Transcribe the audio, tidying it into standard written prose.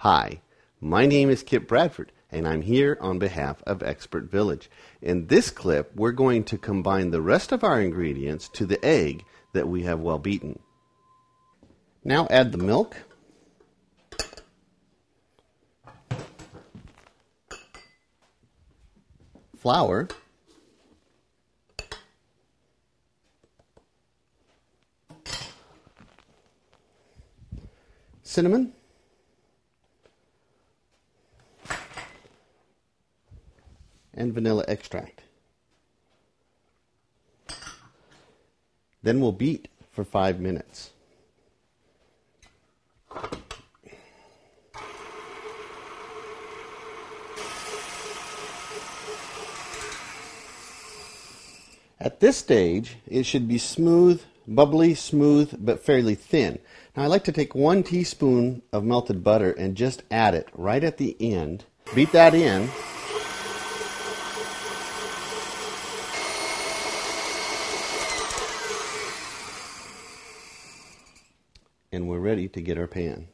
Hi, my name is Kip Bradford, and I'm here on behalf of Expert Village. In this clip, we're going to combine the rest of our ingredients to the egg that we have well beaten. Now add the milk, flour, cinnamon, and vanilla extract. Then we'll beat for 5 minutes. At this stage, it should be smooth, bubbly, smooth, but fairly thin. Now I like to take 1 teaspoon of melted butter and just add it right at the end. Beat that in. And we're ready to get our pan.